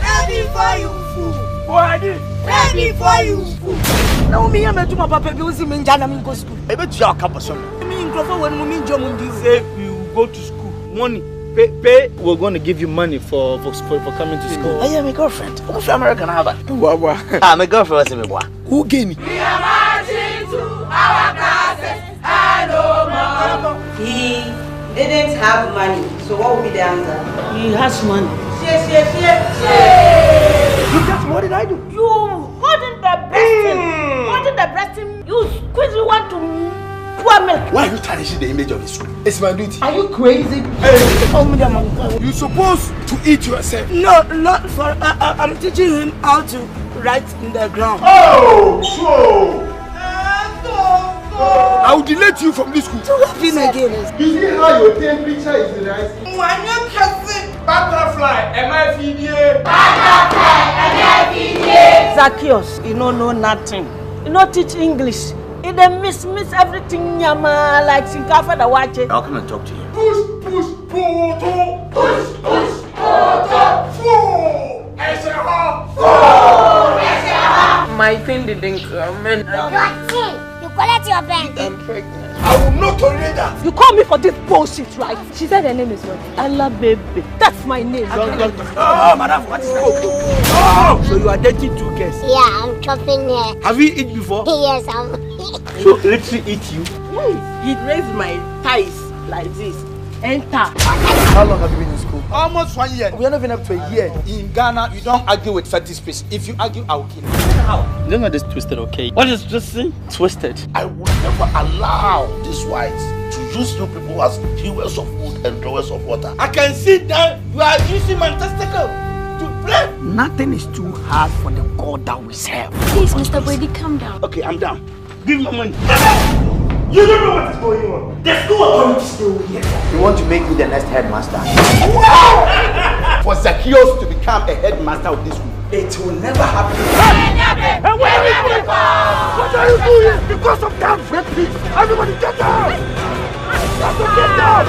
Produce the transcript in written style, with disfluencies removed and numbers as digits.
Ready for you, fool. Ready for you, fool. No, me, I'm a to my papa, you see me in Janam go school. I bet you are capable. I mean, when we meet German, say you go to school. Money. Pay. We're going to give you money for coming to school. I am a girlfriend. Who's American Harvard? I'm a girlfriend. Who gave me? We are marching to our classes. Hello, Mama. He didn't have money, so what would be the answer? He has money. Yes. What did I do? You holding the breast. Holding the breast. You squeeze one to pour milk. Why are you tarnishing the image of his school? It's my duty. Are you crazy? Hey. You're supposed to eat yourself. No, not for. I'm teaching him how to write in the ground. Oh, so. I will delete you from this school. So what again? You see how your temperature is rising? Butterfly, MFEDA. Zacchaeus, you don't know nothing. You don't teach English. You don't miss everything, yama, like Sinkafa the watch. I'll come and talk to you. Push, My thing didn't come. You collect your pen. I'm pregnant. I will not tolerate that. You call me for this bullshit, right? She said her name is what? Ella Baby. That's my name. Oh, madam, what is that? Oh, so you are dating two girls? Yeah, I'm chopping here. Have you eaten before? Yes, I'm. So literally eat you? He raised my thighs like this. Enter. How long have you been in school? Almost 1 year. We are not even up to a year. In Ghana, you don't argue with fetish space. If you argue, I will kill you. How? You don't know this twisted, okay? What is just saying? Twisted. I will never allow these whites to use you people as hewers of wood and drawers of water. I can see that you are using my testicle to play. Nothing is too hard for the God that we serve. Please, Mr. Brady, calm down. Okay, I'm down. Give me my money. You don't know what is going on. The school authority is still here. You want to make me the next headmaster? For Zacchaeus to become a headmaster of this school. It will never happen. Hey, what are you doing? What are you doing? Because of that, everybody get down! Get down!